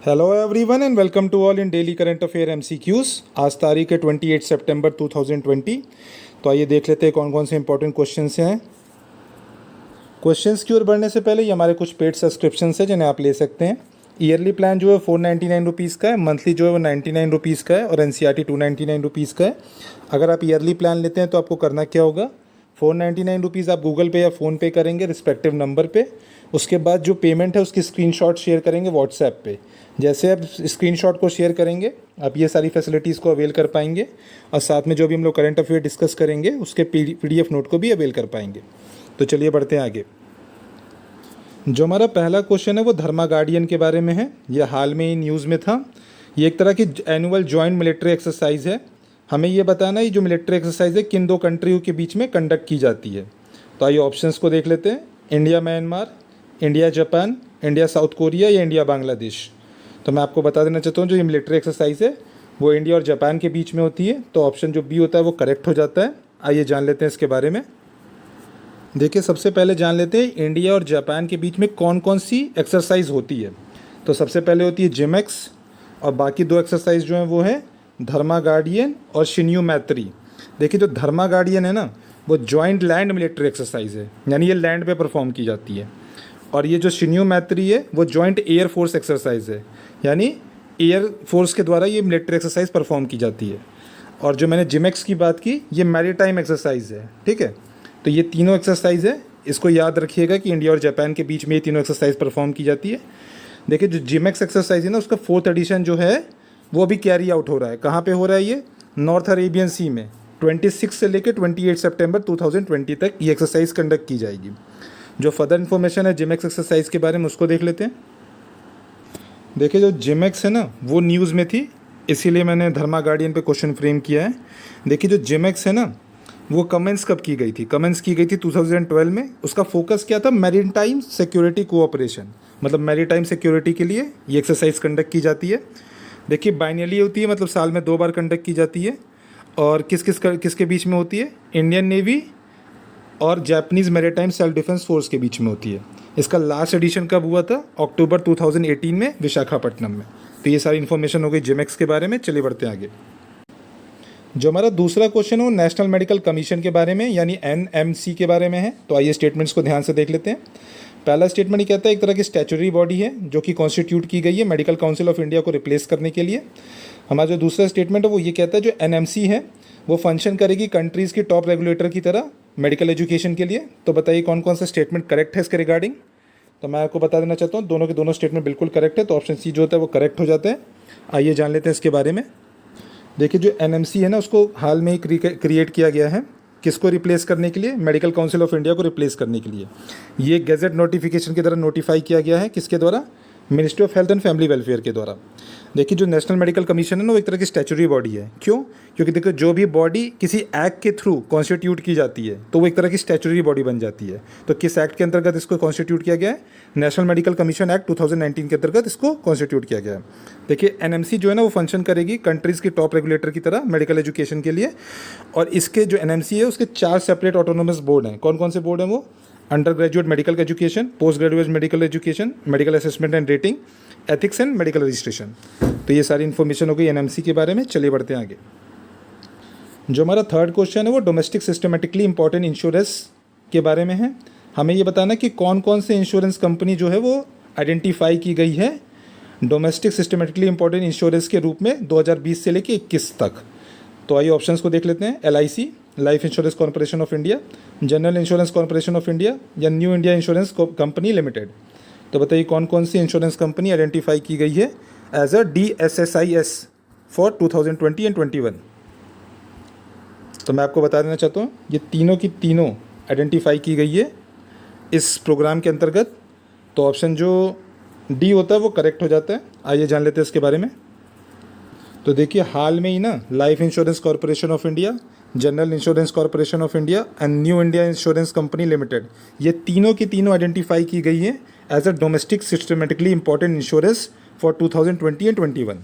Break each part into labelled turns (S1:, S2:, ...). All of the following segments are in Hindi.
S1: Hello everyone and welcome to all in daily current affair MCQs. आज तारीख है 28 सितंबर 2020। तो आइए देख लेते हैं कौन कौन से इंपॉर्टेंट क्वेश्चंस हैं। क्वेश्चंस की ओर बढ़ने से पहले ये हमारे कुछ पेड सब्सक्रिप्शंस हैं जिन्हें आप ले सकते हैं। ईयरली प्लान जो है 499 रुपीज़ का है, मंथली जो है वो 99 रुपीज़ का है और एनसीईआरटी 299 रुपीज़ का है। अगर आप ईयरली प्लान लेते हैं तो आपको करना क्या होगा, 499 रुपीज़ आप गूगल पे या फ़ोन पे करेंगे रिस्पेक्टिव नंबर पे। उसके बाद जो पेमेंट है उसकी स्क्रीनशॉट शेयर करेंगे व्हाट्सएप पे। जैसे आप स्क्रीनशॉट को शेयर करेंगे आप ये सारी फैसिलिटीज़ को अवेल कर पाएंगे और साथ में जो भी हम लोग करंट अफेयर डिस्कस करेंगे उसके पीडीएफ नोट को भी अवेल कर पाएंगे। तो चलिए बढ़ते हैं आगे। जो हमारा पहला क्वेश्चन है वो धर्मा गार्डियन के बारे में है। यह हाल में ही न्यूज़ में था। ये एक तरह की एनुअल जॉइंट मिलिट्री एक्सरसाइज है। हमें ये बताना है ये जो मिलिट्री एक्सरसाइज है किन दो कंट्रियों के बीच में कंडक्ट की जाती है। तो आइए ऑप्शंस को देख लेते हैं। India Myanmar, India Japan, India south Korea या इंडिया बांग्लादेश। तो मैं आपको बता देना चाहता हूँ जो ये मिलिट्री एक्सरसाइज है वो इंडिया और जापान के बीच में होती है। तो ऑप्शन जो बी होता है वो करेक्ट हो जाता है। आइए जान लेते हैं इसके बारे में। देखिए सबसे पहले जान लेते हैं इंडिया और जापान के बीच में कौन कौन सी एक्सरसाइज होती है। तो सबसे पहले होती है जिमेक्स और बाकी दो एक्सरसाइज जो हैं वो है धर्मा गार्डियन और शिन्यू मैत्री। देखिए जो धर्मा गार्डियन है ना वो जॉइंट लैंड मिलिट्री एक्सरसाइज है, यानी ये लैंड पे परफॉर्म की जाती है। और ये जो शिन्यू मैत्री है वो जॉइंट एयर फोर्स एक्सरसाइज है, यानी एयर फोर्स के द्वारा ये मिलिट्री एक्सरसाइज परफॉर्म की जाती है। और जो मैंने जिमेक्स की बात की ये मैरीटाइम एक्सरसाइज है। ठीक है, तो ये तीनों एक्सरसाइज है, इसको याद रखिएगा कि इंडिया और जापान के बीच में ये तीनों एक्सरसाइज परफॉर्म की जाती है। देखिए जो जिमेक्स एक्सरसाइज है ना उसका 4th एडिशन जो है वो भी कैरी आउट हो रहा है। कहाँ पे हो रहा है ये, नॉर्थ अरेबियन सी में 26 से लेकर 28 सितंबर 2020 तक ये एक्सरसाइज कंडक्ट की जाएगी। जो फर्दर इन्फॉर्मेशन है जिमेक्स एक्सरसाइज के बारे में उसको देख लेते हैं। देखिए जो जिमेक्स है ना वो न्यूज़ में थी, इसीलिए मैंने धर्मा गार्डियन पे क्वेश्चन फ्रेम किया है। देखिए जो जिमेक्स है ना वो कमेंस कब की गई थी, कमेंस की गई थी 2012 में। उसका फोकस क्या था, मैरीटाइम सिक्योरिटी कोऑपरेशन, मतलब मैरीटाइम सिक्योरिटी के लिए ये एक्सरसाइज कंडक्ट की जाती है। देखिए बाइनली होती है, मतलब साल में 2 बार कंडक्ट की जाती है। और किसके बीच में होती है, इंडियन नेवी और Japanese maritime self defence force के बीच में होती है। इसका लास्ट एडिशन कब हुआ था, अक्टूबर 2018 में विशाखापट्टनम में। तो ये सारी इन्फॉर्मेशन हो गई जिमेक्स के बारे में। चलिए बढ़ते हैं आगे। जो हमारा दूसरा क्वेश्चन है वो नेशनल मेडिकल कमीशन के बारे में यानी एनएमसी के बारे में है। तो आइए स्टेटमेंट्स को ध्यान से देख लेते हैं। पहला स्टेटमेंट ये कहता है एक तरह की स्टैच्यूटरी बॉडी है जो कि कॉन्स्टिट्यूट की गई है मेडिकल काउंसिल ऑफ इंडिया को रिप्लेस करने के लिए। हमारा जो दूसरा स्टेटमेंट है वो ये कहता है जो एनएमसी है वो फंक्शन करेगी कंट्रीज़ की टॉप रेगुलेटर की तरह मेडिकल एजुकेशन के लिए। तो बताइए कौन कौन सा स्टेटमेंट करेक्ट है इसके रिगार्डिंग। तो मैं आपको बता देना चाहता हूँ दोनों के दोनों स्टेटमेंट बिल्कुल करेक्ट है। तो ऑप्शन सी जो होता है वो करेक्ट हो जाता है। आइए जान लेते हैं इसके बारे में। देखिए जो एनएमसी है ना उसको हाल में ही क्रिएट किया गया है, किसको रिप्लेस करने के लिए, मेडिकल काउंसिल ऑफ इंडिया को रिप्लेस करने के लिए। ये गैजेट नोटिफिकेशन की तरह नोटिफाई किया गया है, किसके द्वारा, ministry of health and family welfare के द्वारा। देखिए जो नेशनल मेडिकल कमीशन है ना वो एक तरह की स्टैच्यूटरी बॉडी है। क्यों, क्योंकि देखो जो भी बॉडी किसी एक्ट के थ्रू कॉन्स्टिट्यूट की जाती है तो वो एक तरह की स्टैच्यूटरी बॉडी बन जाती है। तो किस एक्ट के अंतर्गत इसको कॉन्स्टिट्यूट किया गया है, नेशनल मेडिकल कमीशन एक्ट 2019 के अंतर्गत इसको कॉन्स्टिट्यूट किया गया है। देखिए एनएमसी जो है ना वो फंक्शन करेगी कंट्रीज़ की टॉप रेगुलेटर की तरह मेडिकल एजुकेशन के लिए। और इसके जो एनएमसी है उसके 4 सेपरेट ऑटोनोमस बोर्ड हैं। कौन कौन से बोर्ड हैं वो, under graduate medical education, post graduate medical education, medical assessment and rating, ethics and medical registration. तो ये सारी इन्फॉर्मेशन हो गई एनएमसी के बारे में। चलिए बढ़ते हैं आगे। जो हमारा थर्ड क्वेश्चन है वो डोमेस्टिक सिस्टमेटिकली इंपॉर्टेंट इंश्योरेंस के बारे में है। हमें ये बताना कि कौन कौन से इंश्योरेंस कंपनी जो है वो आइडेंटिफाई की गई है डोमेस्टिक सिस्टमेटिकली इंपॉर्टेंट इंश्योरेंस के रूप में 2020 से लेकर 21 तक। तो आइए ऑप्शंस को देख लेते हैं। LIC, Life insurance corporation of India, general insurance corporation of India या New India insurance company Limited. तो बताइए कौन कौन सी इंश्योरेंस कंपनी आइडेंटिफाई की गई है एज अ DSSIS फॉर 2020 एंड 21। तो मैं आपको बता देना चाहता हूँ ये तीनों की तीनों आइडेंटिफाई की गई है इस प्रोग्राम के अंतर्गत। तो ऑप्शन जो डी होता है वो करेक्ट हो जाता है। आइए जान लेते हैं इसके बारे में। तो देखिए हाल में ही ना life insurance corporation of India, general insurance corporation of India and new India insurance company limited, ये तीनों की तीनों आइडेंटिफाई की गई है as a domestic systemically important insurance for 2020 and 21।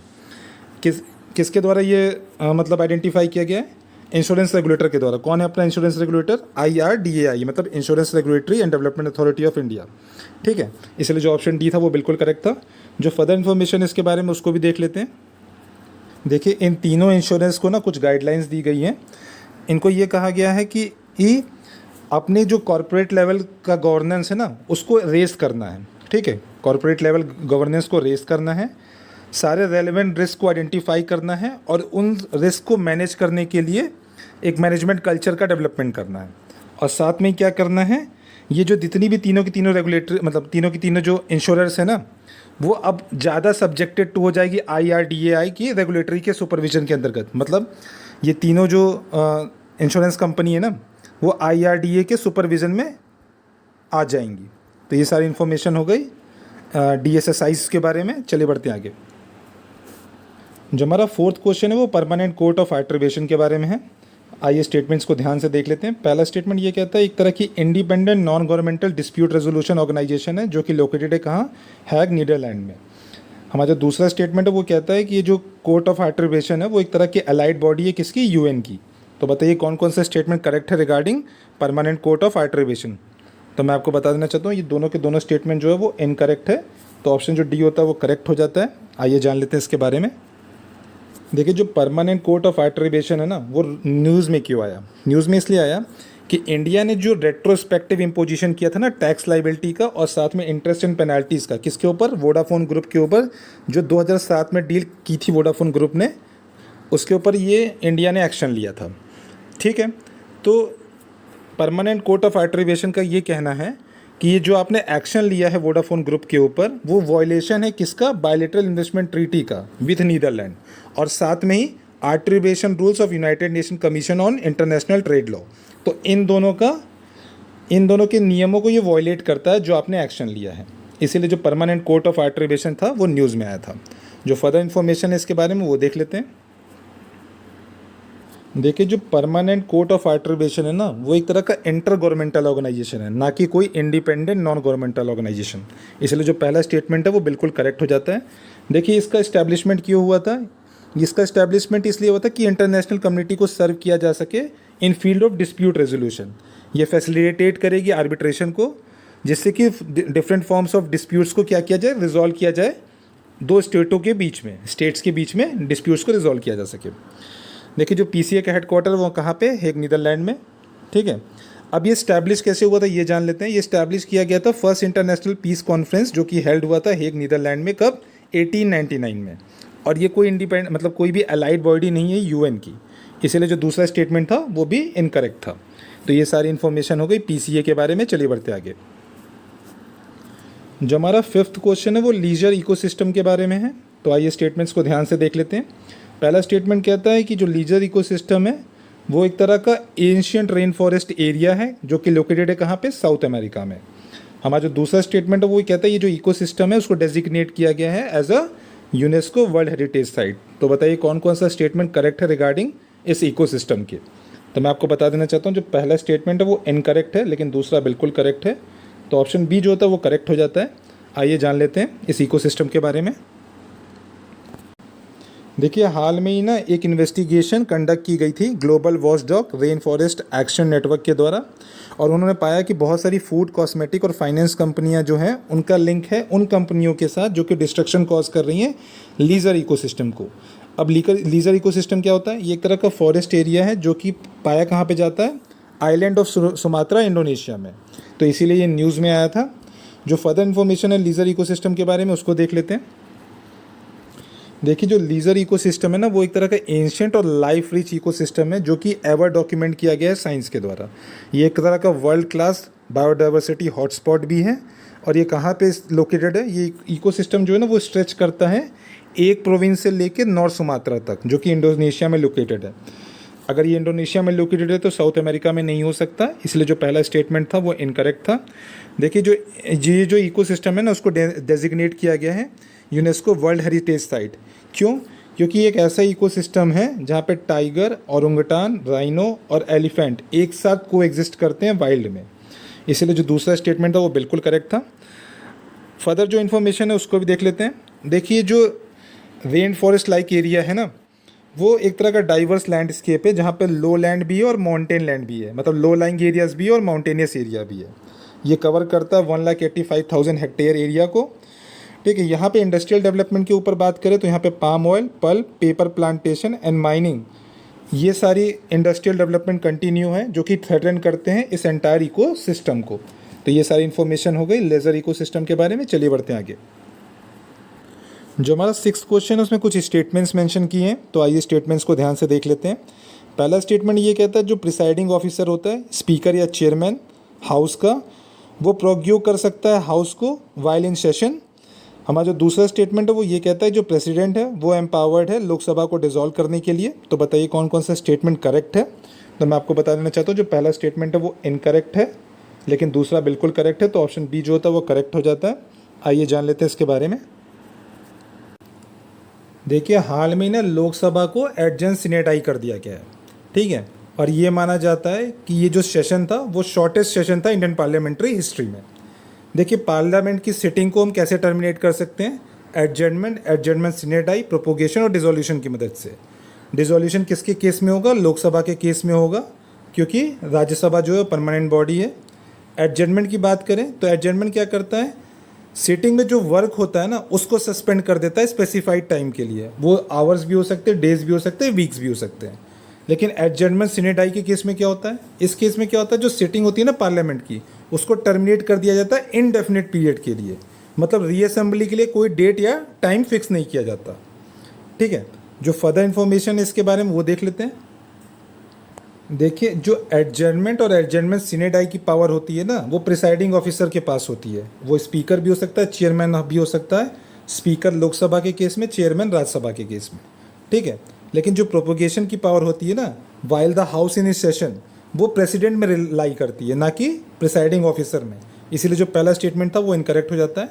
S1: किसके द्वारा ये मतलब आइडेंटिफाई किया गया है, इंश्योरेंस रेगुलेटर के द्वारा। कौन है अपना इंश्योरेंस रेगुलेटर, IRDAI, मतलब insurance regulatory and development authority of India. ठीक है, इसलिए जो ऑप्शन डी था वो बिल्कुल करेक्ट था। जो फर्दर इन्फॉर्मेशन इसके बारे में उसको भी देख लेते हैं। देखिए इन तीनों इंश्योरेंस को ना कुछ गाइडलाइंस दी गई हैं। इनको ये कहा गया है कि अपने जो कॉरपोरेट लेवल का गवर्नेंस है ना उसको रेस करना है, ठीक है। कॉरपोरेट लेवल गवर्नेंस को रेस करना है, सारे रेलेवेंट रिस्क को आइडेंटिफाई करना है और उन रिस्क को मैनेज करने के लिए एक मैनेजमेंट कल्चर का डेवलपमेंट करना है। और साथ में क्या करना है, ये जो जितनी भी तीनों की तीनों रेगुलेटरी मतलब तीनों की तीनों जो इंश्योरर्स है ना वो अब ज़्यादा सब्जेक्टेड टू हो जाएगी IRDAI की रेगुलेटरी के सुपरविजन के अंतर्गत। मतलब ये तीनों जो इंश्योरेंस कंपनी है ना वो IRDA के सुपरविज़न में आ जाएंगी। तो ये सारी इन्फॉर्मेशन हो गई DSSIs के बारे में। चलिए बढ़ते हैं आगे। जो हमारा फोर्थ क्वेश्चन है वो परमानेंट कोर्ट ऑफ आर्बिट्रेशन के बारे में है। आइए स्टेटमेंट्स को ध्यान से देख लेते हैं। पहला स्टेटमेंट ये कहता है एक तरह की independent non governmental dispute resolution organisation है जो कि लोकेटेड है कहाँ, हैग नीदरलैंड में। हमारा जो दूसरा स्टेटमेंट है वो कहता है कि ये जो कोर्ट ऑफ आर्बिट्रेशन है वो एक तरह की अलाइड बॉडी है किसकी, UN की। तो बताइए कौन कौन सा स्टेटमेंट करेक्ट है regarding permanent court of arbitration. तो मैं आपको बता देना चाहता हूँ ये दोनों के दोनों स्टेटमेंट जो है वो इनकरेक्ट है। तो ऑप्शन जो डी होता है वो करेक्ट हो जाता है। आइए जान लेते हैं इसके बारे में। देखिए जो परमानेंट कोर्ट ऑफ आर्बिट्रेशन है ना वो न्यूज़ में क्यों आया। न्यूज़ में इसलिए आया कि इंडिया ने जो रेट्रोस्पेक्टिव इम्पोजिशन किया था ना टैक्स लाइबिलिटी का और साथ में इंटरेस्ट एंड पेनल्टीज़ का, किसके ऊपर, वोडाफोन ग्रुप के ऊपर, जो 2007 में डील की थी वोडाफोन ग्रुप ने, उसके ऊपर ये इंडिया ने एक्शन लिया था, ठीक है। तो परमानेंट कोर्ट ऑफ आर्बिट्रेशन का ये कहना है कि ये जो आपने एक्शन लिया है वोडाफोन ग्रुप के ऊपर वो वॉयलेशन है किसका, बायलैटरल इन्वेस्टमेंट ट्रीटी का विथ नीदरलैंड, और साथ में ही arbitration rules of United Nation Commission on International Trade Law. तो इन दोनों के नियमों को ये वॉयलेट करता है जो आपने एक्शन लिया है। इसीलिए जो परमानेंट कोर्ट ऑफ आर्बिट्रेशन था वो न्यूज़ में आया था। जो फर्दर इन्फॉर्मेशन है इसके बारे में वो देख लेते हैं। देखिए जो परमानेंट कोर्ट ऑफ आर्बिट्रेशन है ना वो एक तरह का इंटर गवर्नमेंटल ऑर्गेनाइजेशन है, ना कि कोई इंडिपेंडेंट नॉन गवर्नमेंटल ऑर्गेनाइजेशन। इसलिए जो पहला स्टेटमेंट है वो बिल्कुल करेक्ट हो जाता है। देखिए इसका इस्टेब्लिशमेंट क्यों हुआ था, इसका इस्टेब्लिशमेंट इसलिए हुआ था कि इंटरनेशनल कम्युनिटी को सर्व किया जा सके इन फील्ड ऑफ डिस्प्यूट रेजोल्यूशन। ये फैसिलिटेट करेगी आर्बिट्रेशन को, जिससे कि डिफरेंट फॉर्म्स ऑफ डिस्प्यूट्स को क्या किया जाए, रिजॉल्व किया जाए दो स्टेटों के बीच में, स्टेट्स के बीच में डिस्प्यूट्स को रिजॉल्व किया जा सके। देखिए जो PCA का हेडक्वार्टर वो कहाँ पे, हेग नीदरलैंड में, ठीक है। अब ये स्टैब्लिश कैसे हुआ था ये जान लेते हैं। ये स्टैब्लिश किया गया था फर्स्ट इंटरनेशनल पीस कॉन्फ्रेंस जो कि हेल्ड हुआ था हेग नीदरलैंड में, कब, 1899 में। और ये कोई इंडिपेंडेंट मतलब कोई भी अलाइड बॉडी नहीं है UN की, इसीलिए जो दूसरा स्टेटमेंट था वो भी इनकरेक्ट था। तो ये सारी इन्फॉर्मेशन हो गई PCA के बारे में। चलिए बढ़ते आगे। जो हमारा फिफ्थ क्वेश्चन है वो लीजर इकोसिस्टम के बारे में है। तो आइए स्टेटमेंट्स को ध्यान से देख लेते हैं। पहला स्टेटमेंट कहता है कि जो लीजर इकोसिस्टम है वो एक तरह का एंशियंट रेन फॉरेस्ट एरिया है जो कि लोकेटेड है कहाँ पे, साउथ अमेरिका में। हमारा जो दूसरा स्टेटमेंट है वो कहता है ये जो इकोसिस्टम है उसको डेजिग्नेट किया गया है as a UNESCO world heritage site. तो बताइए कौन कौन सा स्टेटमेंट करेक्ट है रिगार्डिंग इस इकोसिस्टम के। तो मैं आपको बता देना चाहता हूँ जो पहला स्टेटमेंट है वो इनकरेक्ट है लेकिन दूसरा बिल्कुल करेक्ट है। तो ऑप्शन बी जो होता है वो करेक्ट हो जाता है। आइए जान लेते हैं इस इकोसिस्टम के बारे में। देखिए हाल में ही ना एक इन्वेस्टिगेशन कंडक्ट की गई थी global watchdog rain forest action network के द्वारा, और उन्होंने पाया कि बहुत सारी फूड, कॉस्मेटिक और फाइनेंस कंपनियां जो हैं उनका लिंक है उन कंपनियों के साथ जो कि डिस्ट्रक्शन कॉज कर रही हैं लीजर इकोसिस्टम को। अब लीजर इकोसिस्टम क्या होता है, ये एक तरह का फॉरेस्ट एरिया है जो कि पाया कहाँ पर जाता है, आइलैंड ऑफ सुमात्रा, इंडोनेशिया में। तो इसीलिए ये न्यूज़ में आया था। जो फर्दर इन्फॉर्मेशन है लीजर इकोसिस्टम के बारे में उसको देख लेते हैं। देखिए जो लीजर इकोसिस्टम है ना वो एक तरह का एंशिएंट और लाइफ रिच इकोसिस्टम है जो कि एवर डॉक्यूमेंट किया गया है साइंस के द्वारा। ये एक तरह का वर्ल्ड क्लास बायोडाइवर्सिटी हॉटस्पॉट भी है। और ये कहाँ पे लोकेटेड है, ये इकोसिस्टम जो है ना वो स्ट्रेच करता है एक प्रोविंस से लेकर नॉर्थ सुमात्रा तक जो कि इंडोनेशिया में लोकेटेड है। अगर ये इंडोनेशिया में लोकेटेड है तो साउथ अमेरिका में नहीं हो सकता, इसलिए जो पहला स्टेटमेंट था वो इनकरेक्ट था। देखिए जो इकोसिस्टम है ना उसको डेजिग्नेट किया गया है यूनेस्को वर्ल्ड हेरिटेज साइट। क्यों? क्योंकि एक ऐसा इकोसिस्टम है जहाँ पे टाइगर, ओरंगुटान, राइनो और एलिफेंट एक साथ को एग्जिस्ट करते हैं वाइल्ड में। इसलिए जो दूसरा स्टेटमेंट था वो बिल्कुल करेक्ट था। फर्दर जो इन्फॉर्मेशन है उसको भी देख लेते हैं। देखिए जो रेन फॉरेस्ट लाइक एरिया है ना वो एक तरह का डाइवर्स लैंडस्केप है जहाँ पे लो लैंड भी है और माउंटेन लैंड भी है, मतलब लो लाइंग एरियाज भी है और माउंटेनियस एरिया भी है। ये कवर करता है 1,85,000 हेक्टेयर एरिया को, ठीक है। यहाँ पे इंडस्ट्रियल डेवलपमेंट के ऊपर बात करें तो यहाँ पे palm oil, pulp, paper plantation and mining, ये सारी इंडस्ट्रियल डेवलपमेंट कंटिन्यू है जो कि थ्रेटन करते हैं इस एंटायर इको सिस्टम को। तो ये सारी इन्फॉर्मेशन हो गई लेज़र इको सिस्टम के बारे में। चलिए बढ़ते हैं आगे। जो हमारा 6th क्वेश्चन है उसमें कुछ स्टेटमेंट्स मेंशन किए हैं, तो आइए स्टेटमेंट्स को ध्यान से देख लेते हैं। पहला स्टेटमेंट ये कहता है जो प्रिसाइडिंग ऑफिसर होता है, स्पीकर या चेयरमैन हाउस का, वो प्रोग्यू कर सकता है हाउस को वाइल इन सेशन। हमारा जो दूसरा स्टेटमेंट है वो ये कहता है जो प्रेसिडेंट है वो एम्पावर्ड है लोकसभा को डिसॉल्व करने के लिए। तो बताइए कौन कौन सा स्टेटमेंट करेक्ट है। तो मैं आपको बता देना चाहता हूँ जो पहला स्टेटमेंट है वो इनकरेक्ट है, लेकिन दूसरा बिल्कुल करेक्ट है, तो ऑप्शन बी जो होता है वो करेक्ट हो जाता है। आइए जान लेते हैं इसके बारे में। देखिए हाल में ना लोकसभा को एडजर्न सिनेटाई कर दिया गया है, ठीक है, और ये माना जाता है कि ये जो सेशन था वो शॉर्टेस्ट सेशन था इंडियन पार्लियामेंट्री हिस्ट्री में। देखिए पार्लियामेंट की सिटिंग को हम कैसे टर्मिनेट कर सकते हैं, एडजर्नमेंट सिनेटाई, प्रोपोगेशन और डिसोल्यूशन की मदद से। डिसोल्यूशन किसके केस में होगा, लोकसभा के केस में होगा, क्योंकि राज्यसभा जो है परमानेंट बॉडी है। एडजर्नमेंट की बात करें तो एडजर्नमेंट क्या करता है, सिटिंग में जो वर्क होता है ना उसको सस्पेंड कर देता है स्पेसिफाइड टाइम के लिए। वो आवर्स भी हो सकते हैं, डेज भी हो सकते हैं, वीक्स भी हो सकते हैं। लेकिन एडजर्नमेंट सिनेटाई के केस में क्या होता है, इस केस में क्या होता है जो सिटिंग होती है ना पार्लियामेंट की उसको टर्मिनेट कर दिया जाता है इनडेफिनेट पीरियड के लिए, मतलब रीअसेंबली के लिए कोई डेट या टाइम फिक्स नहीं किया जाता, ठीक है। जो फर्दर इन्फॉर्मेशन है इसके बारे में वो देख लेते हैं। देखिए जो एडजर्नमेंट और एडजर्नमेंट सिनेटाई की पावर होती है ना वो प्रिसाइडिंग ऑफिसर के पास होती है। वो स्पीकर भी हो सकता है, चेयरमैन भी हो सकता है। स्पीकर लोकसभा के केस में, चेयरमैन राज्यसभा के केस में, ठीक है। लेकिन जो प्रोपोगेशन की पावर होती है ना while the house in session, वो प्रेसिडेंट में रिलाई करती है, ना कि प्रिसाइडिंग ऑफिसर में। इसीलिए जो पहला स्टेटमेंट था वो इनकरेक्ट हो जाता है।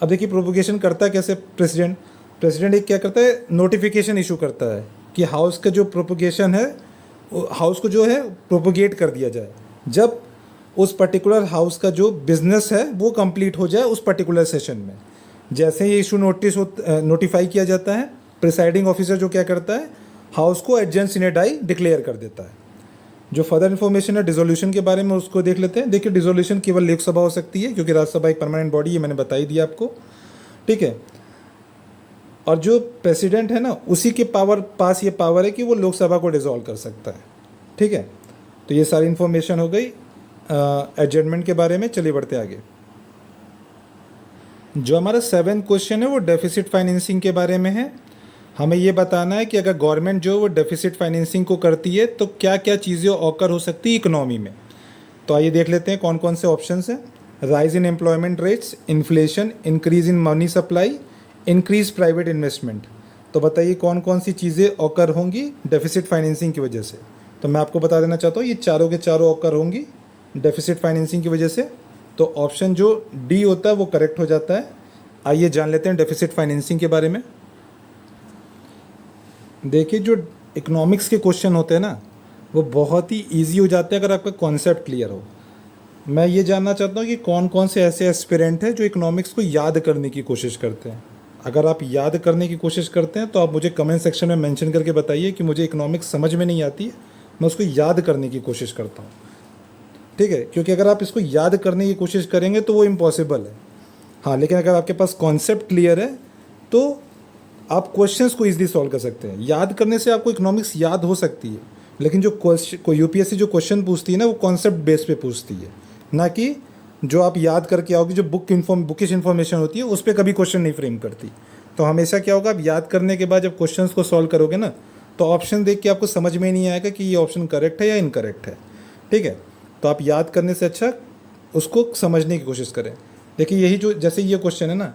S1: अब देखिए प्रोपोगेशन करता कैसे प्रेसिडेंट एक क्या करता है, नोटिफिकेशन इशू करता है कि हाउस का जो प्रोपोगेशन है हाउस को जो है प्रोपोगेट कर दिया जाए जब उस पर्टिकुलर हाउस का जो बिजनेस है वो कंप्लीट हो जाए उस पर्टिकुलर सेशन में। जैसे ही इशू नोटिफाई किया जाता है, प्रिसाइडिंग ऑफिसर जो क्या करता है हाउस को एडजर्न सिनेटाई डिक्लेयर कर देता है। जो फर्दर इन्फॉर्मेशन है डिसोल्यूशन के बारे में उसको देख लेते हैं। देखिए डिसोल्यूशन केवल लोकसभा हो सकती है क्योंकि राज्यसभा एक परमानेंट बॉडी है, मैंने बता ही दिया आपको, ठीक है। और जो प्रेसिडेंट है ना उसी के पास ये पावर है कि वो लोकसभा को डिसॉल्व कर सकता है, ठीक है। तो ये सारी इन्फॉर्मेशन हो गई एडजर्नमेंट के बारे में। चलिए बढ़ते आगे। जो हमारा 7th क्वेश्चन है वो डेफिसिट फाइनेंसिंग के बारे में है। हमें ये बताना है कि अगर गवर्नमेंट जो वो डेफिसिट फाइनेंसिंग को करती है तो क्या क्या चीज़ें ऑकर हो सकती है इकोनॉमी में। तो आइए देख लेते हैं कौन कौन से ऑप्शंस हैं। Rise in employment rates, inflation, increase in money supply, increase private investment. तो बताइए कौन कौन सी चीज़ें ऑकर होंगी डेफिसिट फाइनेंसिंग की वजह से। तो मैं आपको बता देना चाहता हूँ ये चारों के चारों ऑकर होंगी डेफिसिट फाइनेंसिंग की वजह से। तो ऑप्शन जो डी होता है वो करेक्ट हो जाता है। आइए जान लेते हैं डेफिसिट फाइनेंसिंग के बारे में। देखिए जो इकोनॉमिक्स के क्वेश्चन होते हैं ना वो बहुत ही ईजी हो जाते हैं अगर आपका कॉन्सेप्ट क्लियर हो। मैं ये जानना चाहता हूँ कि कौन कौन से ऐसे एस्पिरेंट हैं जो इकोनॉमिक्स को याद करने की कोशिश करते हैं। अगर आप याद करने की कोशिश करते हैं तो आप मुझे कमेंट सेक्शन में मेंशन करके बताइए कि मुझे इकोनॉमिक्स समझ में नहीं आती है, मैं उसको याद करने की कोशिश करता हूँ, ठीक है। क्योंकि अगर आप इसको याद करने की कोशिश करेंगे तो वो इम्पॉसिबल है। हाँ, लेकिन अगर आपके पास कॉन्सेप्ट क्लियर है तो आप क्वेश्चंस को ईजिली सॉल्व कर सकते हैं। याद करने से आपको इकोनॉमिक्स याद हो सकती है, लेकिन जो यूपीएससी जो क्वेश्चन पूछती है ना वो कॉन्सेप्ट बेस पे पूछती है, ना कि जो आप याद करके आओगे जो बुकिश इन्फॉर्मेशन होती है उस पर कभी क्वेश्चन नहीं फ्रेम करती। तो हमेशा क्या होगा, आप याद करने के बाद जब क्वेश्चंस को सॉल्व करोगे ना तो ऑप्शन देख के आपको समझ में नहीं आएगा कि ये ऑप्शन करेक्ट है या इनकरेक्ट है, ठीक है। तो आप याद करने से अच्छा उसको समझने की कोशिश करें। देखिए यही जो जैसे ये क्वेश्चन है ना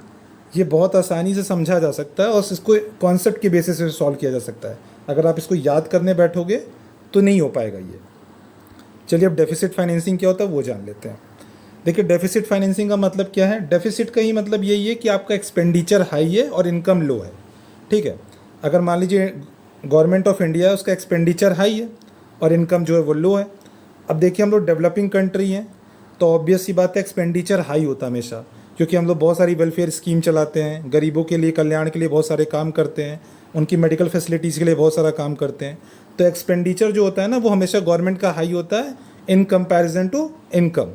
S1: ये बहुत आसानी से समझा जा सकता है और इसको कॉन्सेप्ट के बेसिस पे सॉल्व किया जा सकता है। अगर आप इसको याद करने बैठोगे तो नहीं हो पाएगा ये। चलिए अब डेफिसिट फाइनेंसिंग क्या होता है वो जान लेते हैं। देखिए डेफिसिट फाइनेंसिंग का मतलब क्या है, डेफिसिट का ही मतलब यही है कि आपका एक्सपेंडिचर हाई है और इनकम लो है, ठीक है। अगर मान लीजिए गवर्नमेंट ऑफ इंडिया है उसका एक्सपेंडिचर हाई है और इनकम जो है वो लो है। अब देखिए हम लोग डेवलपिंग कंट्री हैं तो ऑब्वियस सी बात है एक्सपेंडिचर हाई होता है हमेशा, क्योंकि हम लोग बहुत सारी वेलफेयर स्कीम चलाते हैं, गरीबों के लिए कल्याण के लिए बहुत सारे काम करते हैं, उनकी मेडिकल फैसिलिटीज़ के लिए बहुत सारा काम करते हैं। तो एक्सपेंडिचर जो होता है ना वो हमेशा गवर्नमेंट का हाई होता है इन कंपैरिजन टू इनकम,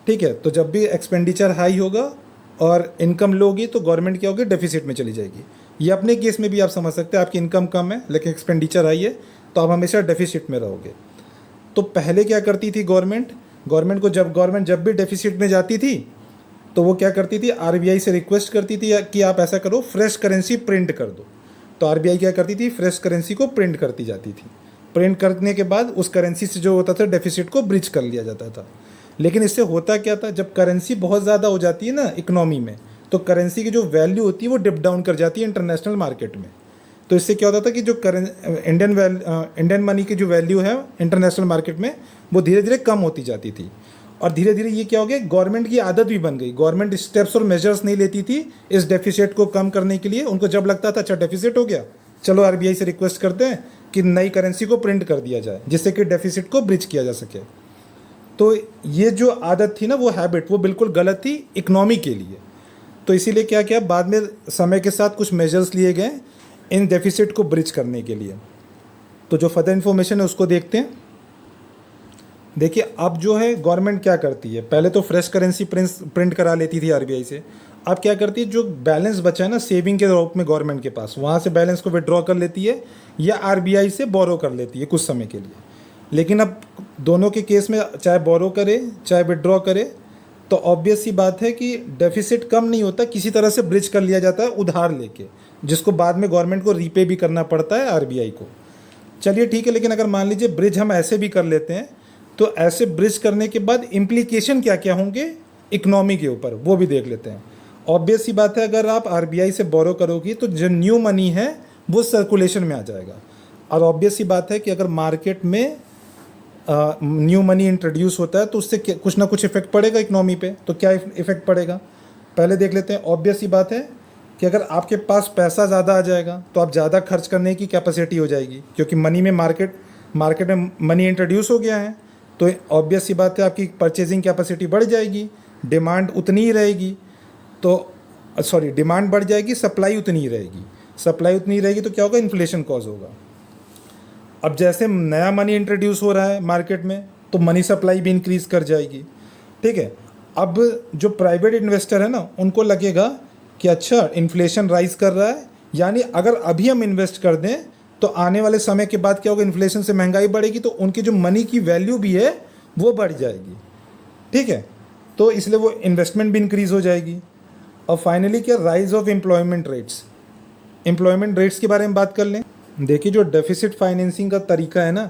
S1: ठीक है। तो जब भी एक्सपेंडिचर हाई होगा और इनकम लो होगी तो गवर्नमेंट क्या होगी, डेफिसिट में चली जाएगी। ये अपने केस में भी आप समझ सकते हैं, आपकी इनकम कम है लेकिन एक्सपेंडिचर हाई है तो आप हमेशा डेफिसिट में रहोगे। तो पहले क्या करती थी गवर्नमेंट, गवर्नमेंट जब भी डेफिसिट में जाती थी तो वो क्या करती थी, आरबीआई से रिक्वेस्ट करती थी कि आप ऐसा करो, फ्रेश करेंसी प्रिंट कर दो। तो आरबीआई क्या करती थी, फ्रेश करेंसी को प्रिंट करती जाती थी। प्रिंट करने के बाद उस करेंसी से जो होता था डेफिसिट को ब्रिज कर लिया जाता था। लेकिन इससे होता क्या था, जब करेंसी बहुत ज़्यादा हो जाती है ना इकोनॉमी में, तो करेंसी की जो वैल्यू होती है वो डिप डाउन कर जाती है इंटरनेशनल मार्केट में। तो इससे क्या होता था कि जो इंडियन मनी की जो वैल्यू है इंटरनेशनल मार्केट में वो धीरे धीरे कम होती जाती थी। और धीरे धीरे ये क्या हो गया, गवर्नमेंट की आदत भी बन गई। गवर्नमेंट स्टेप्स और मेजर्स नहीं लेती थी इस डेफिसिट को कम करने के लिए। उनको जब लगता था अच्छा डेफिसिट हो गया, चलो आरबीआई से रिक्वेस्ट करते हैं कि नई करेंसी को प्रिंट कर दिया जाए जिससे कि डेफिसिट को ब्रिज किया जा सके। तो ये जो आदत थी ना, वो हैबिट, वो बिल्कुल गलत थी इकनॉमी के लिए। तो इसीलिए क्या किया, बाद में समय के साथ कुछ मेजर्स लिए गए इन डेफिसिट को ब्रिज करने के लिए। तो जो फर्दर इन्फॉर्मेशन है उसको देखते हैं। देखिए अब जो है गवर्नमेंट क्या करती है, पहले तो फ्रेश करेंसी प्रिंट करा लेती थी आरबीआई से। अब क्या करती है, जो बैलेंस बचा है ना सेविंग के रूप में गवर्नमेंट के पास, वहाँ से बैलेंस को विड्रॉ कर लेती है या आरबीआई से बोरो कर लेती है कुछ समय के लिए। लेकिन अब दोनों के केस में चाहे बोरो करे चाहे विड्रॉ करे तो ऑब्वियस सी बात है कि डेफिसिट कम नहीं होता, किसी तरह से ब्रिज कर लिया जाता है उधार लेके, जिसको बाद में गवर्नमेंट को रीपे भी करना पड़ता है आरबीआई को। चलिए ठीक है, लेकिन अगर मान लीजिए ब्रिज हम ऐसे भी कर लेते हैं तो ऐसे ब्रिज करने के बाद इम्प्लीकेशन क्या क्या होंगे इकनॉमी के ऊपर, वो भी देख लेते हैं। ऑब्वियस सी बात है, अगर आप आरबीआई से बोरो करोगी तो जो न्यू मनी है वो सर्कुलेशन में आ जाएगा। और ऑब्वियस सी बात है कि अगर मार्केट में न्यू मनी इंट्रोड्यूस होता है तो उससे कुछ ना कुछ इफेक्ट पड़ेगा इकनॉमी पे। तो क्या इफेक्ट पड़ेगा, पहले देख लेते हैं। ऑब्वियस सी बात है कि अगर आपके पास पैसा ज़्यादा आ जाएगा तो आप ज़्यादा खर्च करने की कैपेसिटी हो जाएगी, क्योंकि मनी में मार्केट में मनी इंट्रोड्यूस हो गया है। तो ऑब्वियस सी बात है आपकी परचेजिंग कैपेसिटी बढ़ जाएगी, डिमांड उतनी ही रहेगी। तो डिमांड बढ़ जाएगी, सप्लाई उतनी ही रहेगी। सप्लाई उतनी ही रहेगी तो क्या होगा, इन्फ्लेशन कॉज होगा। अब जैसे नया मनी इंट्रोड्यूस हो रहा है मार्केट में तो मनी सप्लाई भी इंक्रीज़ कर जाएगी। ठीक है, अब जो प्राइवेट इन्वेस्टर है ना, उनको लगेगा कि अच्छा इन्फ्लेशन राइज कर रहा है, यानी अगर अभी हम इन्वेस्ट कर दें तो आने वाले समय के बाद क्या होगा, इन्फ्लेशन से महंगाई बढ़ेगी तो उनकी जो मनी की वैल्यू भी है वो बढ़ जाएगी। ठीक है, तो इसलिए वो इन्वेस्टमेंट भी इंक्रीज़ हो जाएगी। और फाइनली क्या, rise of employment rates. Employment rates के बारे में बात कर लें। देखिए जो डेफिसिट फाइनेंसिंग का तरीका है ना,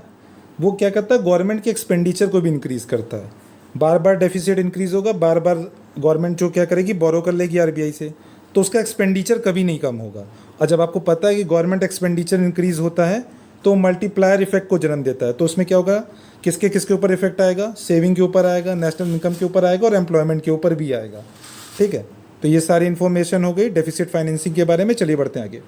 S1: वो क्या करता है, गवर्नमेंट के एक्सपेंडिचर को भी इंक्रीज़ करता है। बार बार डेफिसिट इंक्रीज़ होगा, बार बार गवर्नमेंट जो क्या करेगी, बोरो कर लेगी आरबीआई से, तो उसका एक्सपेंडिचर कभी नहीं कम होगा। और जब आपको पता है कि गवर्नमेंट एक्सपेंडिचर इंक्रीज़ होता है तो मल्टीप्लायर इफेक्ट को जन्म देता है। तो उसमें क्या होगा, किसके किसके ऊपर इफेक्ट आएगा, सेविंग के ऊपर आएगा, नेशनल इनकम के ऊपर आएगा और एम्प्लॉयमेंट के ऊपर भी आएगा। ठीक है, तो ये सारी इन्फॉर्मेशन हो गई डेफिसिट फाइनेंसिंग के बारे में। चलिए बढ़ते हैं आगे।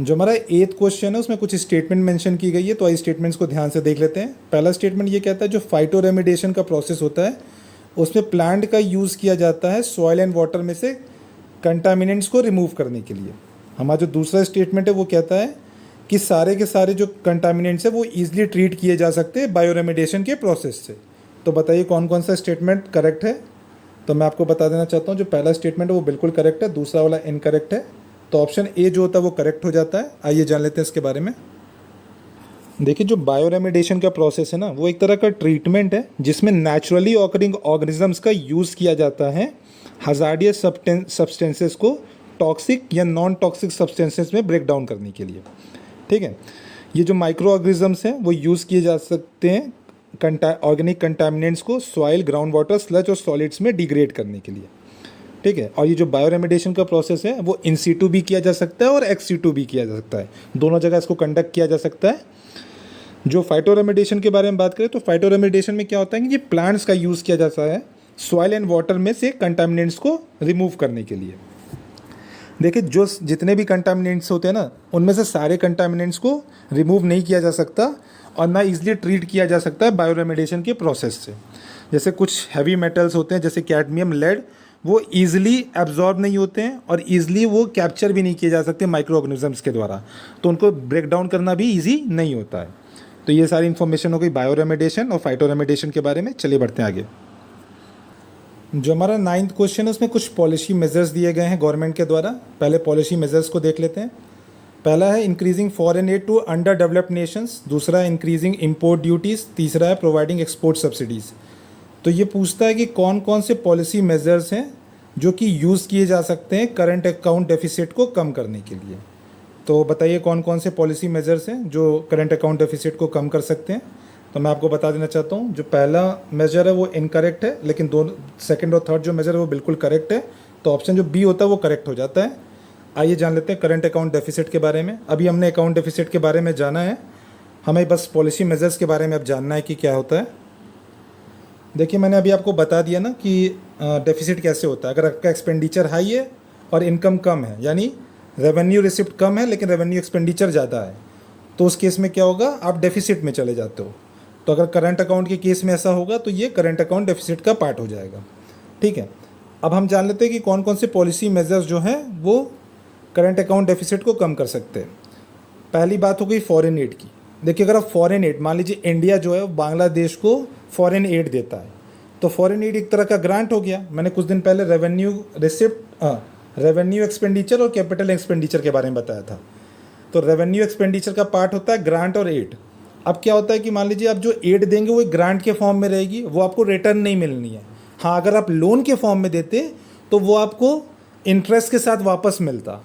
S1: जो हमारा 8th क्वेश्चन है उसमें कुछ स्टेटमेंट मेंशन की गई है, तो आई स्टेटमेंट्स को ध्यान से देख लेते हैं। पहला स्टेटमेंट ये कहता है जो फाइटो रेमिडिएशन का प्रोसेस होता है उसमें प्लांट का यूज़ किया जाता है सॉइल एंड वाटर में से कंटामिनेंट्स को रिमूव करने के लिए। हमारा जो दूसरा स्टेटमेंट है वो कहता है कि सारे के सारे जो कंटामिनेंट्स है वो ईजिली ट्रीट किए जा सकते हैं बायो रेमिडिएशन के प्रोसेस से। तो बताइए कौन कौन सा स्टेटमेंट करेक्ट है। तो मैं आपको बता देना चाहता हूँ, जो पहला स्टेटमेंट है वो बिल्कुल करेक्ट है, दूसरा वाला इनकरेक्ट है। तो ऑप्शन ए जो होता है वो करेक्ट हो जाता है। आइए जान लेते हैं इसके बारे में। देखिए जो बायो रेमिडिएशन का प्रोसेस है ना, वो एक तरह का ट्रीटमेंट है जिसमें नेचुरली ऑकरिंग ऑर्गेनिजम्स का यूज़ किया जाता है हजार्डियस सब्सटेंसेस को टॉक्सिक या नॉन टॉक्सिक सब्सटेंसेस में ब्रेक डाउन करने के लिए। ठीक है, ये जो माइक्रो ऑर्गेनिजम्स हैं वो यूज़ किए जा सकते हैं ऑर्गेनिक कंटामिनेंट्स को सॉइल, ग्राउंड वाटर, स्लज और सॉलिड्स में डिग्रेड करने के लिए। ठीक है, और ये जो बायो रेमिडिएशन का प्रोसेस है वो इन सीटू भी किया जा सकता है और एक्स सीटू भी किया जा सकता है, दोनों जगह इसको कंडक्ट किया जा सकता है। जो फाइटो रेमिडिएशन के बारे में बात करें तो फाइटो रेमिडिएशन में क्या होता है कि ये प्लांट्स का यूज़ किया जाता है सॉइल एंड वाटर में से कंटामिनेंट्स को रिमूव करने के लिए। देखिए जो जितने भी कंटामिनेंट्स होते हैं ना, उनमें से सारे कंटामिनेंट्स को रिमूव नहीं किया जा सकता और ना ईजिली ट्रीट किया जा सकता है बायो रेमिडिएशन के प्रोसेस से। जैसे कुछ हैवी मेटल्स होते हैं जैसे कैडमियम, लेड, वो ईजिली एब्जॉर्ब नहीं होते हैं और ईजिली वो कैप्चर भी नहीं किए जा सकते माइक्रो ऑर्गेनिजम्स के द्वारा, तो उनको ब्रेक डाउन करना भी ईजी नहीं होता है। तो ये सारी इन्फॉर्मेशन हो गई बायो रेमिडिएशन और फाइटो रेमिडिएशन के बारे में। चलिए बढ़ते हैं आगे। जो हमारा 9th क्वेश्चन है उसमें कुछ पॉलिसी मेजर्स दिए गए हैं गवर्नमेंट के द्वारा। पहले पॉलिसी मेजर्स को देख लेते हैं। पहला है increasing foreign aid to under developed nations, दूसरा है इंक्रीजिंग इंपोर्ट ड्यूटीज़, तीसरा है प्रोवाइडिंग एक्सपोर्ट सब्सिडीज़। तो ये पूछता है कि कौन कौन से पॉलिसी मेजर्स हैं जो कि यूज़ किए जा सकते हैं करंट अकाउंट डेफिसिट को कम करने के लिए। तो बताइए कौन कौन से पॉलिसी मेजर्स हैं जो करंट अकाउंट डेफिसिट को कम कर सकते हैं। तो मैं आपको बता देना चाहता हूँ, जो पहला मेजर है वो इनकरेक्ट है, लेकिन दोनों सेकंड और थर्ड जो मेजर है वो बिल्कुल करेक्ट है। तो ऑप्शन जो बी होता है वो करेक्ट हो जाता है। आइए जान लेते हैं करंट अकाउंट डेफिसिट के बारे में। अभी हमने अकाउंट डेफिसिट के बारे में जाना है, हमें बस पॉलिसी मेजर्स के बारे में अब जानना है कि क्या होता है। देखिए मैंने अभी आपको बता दिया ना कि डेफिसिट कैसे होता है। अगर आपका एक्सपेंडिचर हाई है और इनकम कम है, यानी रेवेन्यू रिसिप्ट कम है लेकिन रेवेन्यू एक्सपेंडिचर ज़्यादा है, तो उस केस में क्या होगा, आप डेफिसिट में चले जाते हो। तो अगर करंट अकाउंट के केस में ऐसा होगा तो ये करंट अकाउंट डेफिसिट का पार्ट हो जाएगा। ठीक है, अब हम जान लेते हैं कि कौन कौन से पॉलिसी मेजर्स जो हैं वो करंट अकाउंट डेफिसिट को कम कर सकते हैं। पहली बात हो गई फॉरेन एड की। देखिए अगर आप फॉरेन एड, मान लीजिए इंडिया जो है बांग्लादेश को फॉरेन एड देता है, तो फॉरेन एड एक तरह का ग्रांट हो गया। मैंने कुछ दिन पहले रेवेन्यू एक्सपेंडिचर और कैपिटल एक्सपेंडिचर के बारे में बताया था। तो रेवेन्यू एक्सपेंडिचर का पार्ट होता है ग्रांट और एड। अब क्या होता है कि मान लीजिए आप जो एड देंगे वो एक ग्रांट के फॉर्म में रहेगी, वो आपको रिटर्न नहीं मिलनी है। हाँ, अगर आप लोन के फॉर्म में देते तो वो आपको इंटरेस्ट के साथ वापस मिलता।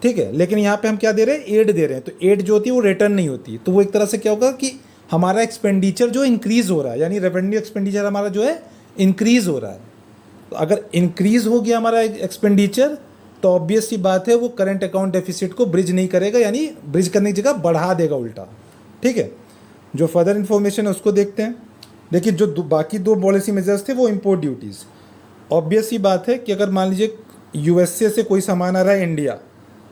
S1: ठीक है, लेकिन यहाँ पे हम क्या दे रहे हैं, एड दे रहे हैं। तो एड जो होती है वो रिटर्न नहीं होती। तो वो एक तरह से क्या होगा कि हमारा एक्सपेंडिचर जो इंक्रीज़ हो रहा है, यानी रेवेन्यू एक्सपेंडिचर हमारा जो है इंक्रीज़ हो रहा है। तो अगर इंक्रीज़ हो गया हमारा एक्सपेंडिचर तो ऑब्वियस सी बात है वो करंट अकाउंट डेफिसिट को ब्रिज नहीं करेगा, यानी ब्रिज करने की जगह बढ़ा देगा उल्टा। ठीक है, जो फर्दर इन्फॉर्मेशन है उसको देखते हैं। देखिए जो बाकी दो पॉलिसी मेजर्स थे वो इम्पोर्ट ड्यूटीज़। ऑब्वियस सी बात है कि अगर मान लीजिए यूएसए से कोई सामान आ रहा है इंडिया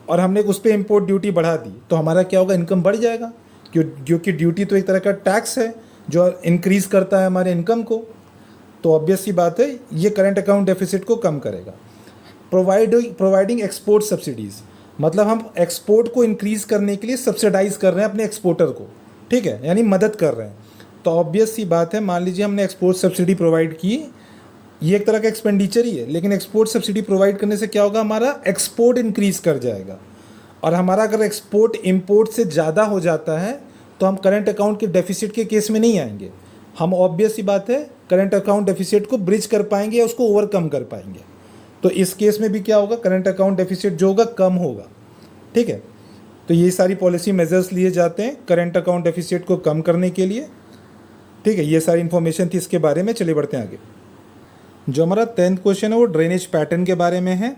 S1: और हमने उस पर इम्पोर्ट ड्यूटी बढ़ा दी तो हमारा क्या होगा, इनकम बढ़ जाएगा, क्योंकि ड्यूटी तो एक तरह का टैक्स है जो इंक्रीज़ करता है हमारे इनकम को। तो ऑब्वियस सी बात है ये करंट अकाउंट डेफिसिट को कम करेगा। प्रोवाइडिंग एक्सपोर्ट सब्सिडीज़, मतलब हम एक्सपोर्ट को इंक्रीज़ करने के लिए सब्सिडाइज़ कर रहे हैं अपने एक्सपोर्टर को। ठीक है, यानी मदद कर रहे हैं। तो ऑब्वियस सी बात है, मान लीजिए हमने एक्सपोर्ट सब्सिडी प्रोवाइड की, ये एक तरह का एक्सपेंडिचर ही है, लेकिन एक्सपोर्ट सब्सिडी प्रोवाइड करने से क्या होगा, हमारा एक्सपोर्ट इंक्रीज़ कर जाएगा। और हमारा अगर एक्सपोर्ट इंपोर्ट से ज़्यादा हो जाता है तो हम करंट अकाउंट के डेफिसिट के केस में नहीं आएंगे। हम ऑब्वियस सी बात है करंट अकाउंट डेफिसिट को ब्रिज कर पाएंगे या उसको ओवरकम कर पाएंगे। तो इस केस में भी क्या होगा, करंट अकाउंट डेफिसिट जो होगा कम होगा। ठीक है, तो ये सारी पॉलिसी मेजर्स लिए जाते हैं करंट अकाउंट डेफिसिट को कम करने के लिए। ठीक है, ये सारी इन्फॉर्मेशन थी इसके बारे में। चलिए बढ़ते हैं आगे। जो हमारा 10th क्वेश्चन है वो ड्रेनेज पैटर्न के बारे में है।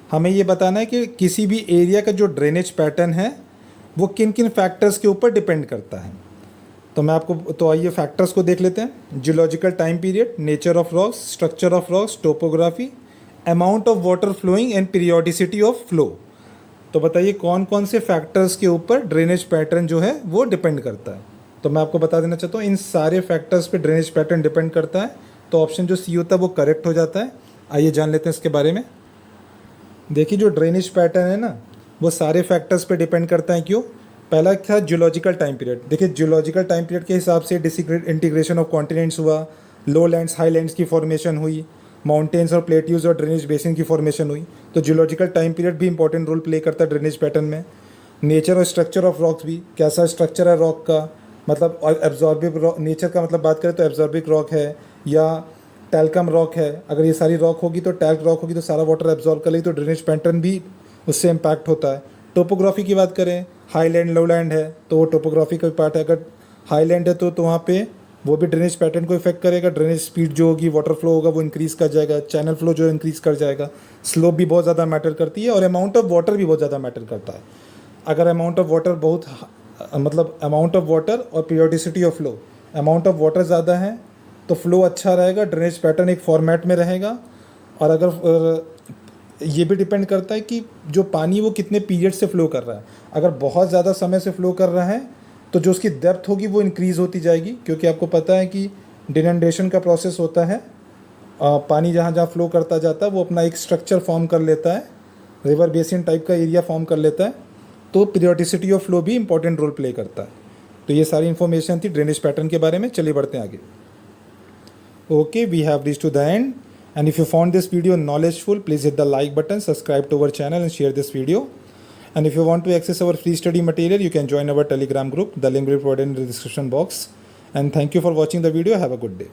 S1: हमें ये बताना है कि किसी भी एरिया का जो ड्रेनेज पैटर्न है वो किन किन फैक्टर्स के ऊपर डिपेंड करता है। तो मैं आपको, तो आइए फैक्टर्स को देख लेते हैं। Geological time period, nature of rocks, structure of rocks, topography, amount of water flowing and periodicity of flow. तो बताइए कौन कौन से फैक्टर्स के ऊपर ड्रेनेज पैटर्न जो है वो डिपेंड करता है। तो मैं आपको बता देना चाहता हूँ इन सारे फैक्टर्स पे ड्रेनेज पैटर्न डिपेंड करता है। तो ऑप्शन जो सी होता है वो करेक्ट हो जाता है। आइए जान लेते हैं इसके बारे में। देखिए जो ड्रेनेज पैटर्न है ना वो सारे फैक्टर्स पे डिपेंड करता है। क्यों? पहला था जियोलॉजिकल टाइम पीरियड। देखिए जियोलॉजिकल टाइम पीरियड के हिसाब से इंटीग्रेशन ऑफ कॉन्टिनेंट्स हुआ, लो लैंड्स हाई लैंड्स की फॉर्मेशन हुई, माउंटेन्स और प्लेट्यूज और ड्रेनेज बेसिन की फॉर्मेशन हुई। तो जियोलॉजिकल टाइम पीरियड भी इंपॉर्टेंट रोल प्ले करता है ड्रेनेज पैटर्न में। नेचर और स्ट्रक्चर ऑफ रॉक्स भी, कैसा स्ट्रक्चर है रॉक का, मतलब एब्जॉर्बिक रॉक, नेचर का मतलब बात करें तो एब्जॉर्बिक रॉक है या टैल्कम रॉक है। अगर ये सारी रॉक होगी तो टैल्क रॉक होगी तो सारा वाटर एब्जॉर्ब कर लेगी, तो ड्रेनेज पैटर्न भी उससे इम्पैक्ट होता है। टोपोग्राफी की बात करें, हाई लैंड लो लैंड है तो वो टोपोग्राफी का पार्ट है। अगर हाई लैंड है तो वहाँ पे वो भी ड्रेनेज पैटर्न को इफेक्ट करेगा। ड्रेनेज स्पीड जो होगी, वाटर फ्लो होगा वो इंक्रीज़ कर जाएगा, चैनल फ्लो जो इंक्रीज़ कर जाएगा, स्लोप भी बहुत ज़्यादा मैटर करती है और अमाउंट ऑफ वाटर भी बहुत ज़्यादा मैटर करता है। अगर अमाउंट ऑफ वाटर बहुत, मतलब अमाउंट ऑफ वाटर और periodicity of flow, amount of water ज़्यादा है तो फ्लो अच्छा रहेगा, ड्रेनेज पैटर्न एक फॉर्मेट में रहेगा। और अगर ये भी डिपेंड करता है कि जो पानी वो कितने पीरियड से फ़्लो कर रहा है। अगर बहुत ज़्यादा समय से फ़्लो कर रहा है तो जो उसकी डेप्थ होगी वो इंक्रीज़ होती जाएगी, क्योंकि आपको पता है कि डिनंडेशन का प्रोसेस होता है। पानी जहाँ जहाँ फ़्लो करता जाता है वो अपना एक स्ट्रक्चर फॉर्म कर लेता है, रिवर बेसिन टाइप का एरिया फॉर्म कर लेता है। तो पीरियोडिसिटी ऑफ फ्लो भी इंपॉर्टेंट रोल प्ले करता है। तो ये सारी इन्फॉर्मेशन थी ड्रेनेज पैटर्न के बारे में। चलिए बढ़ते हैं आगे। Okay, we have reached to the end. And if you found this video knowledgeful, please hit the like button, subscribe to our channel and share this video. And if you want to access our free study material, you can join our Telegram group. The link will be provided in the description box. And thank you for watching the video. Have a good day.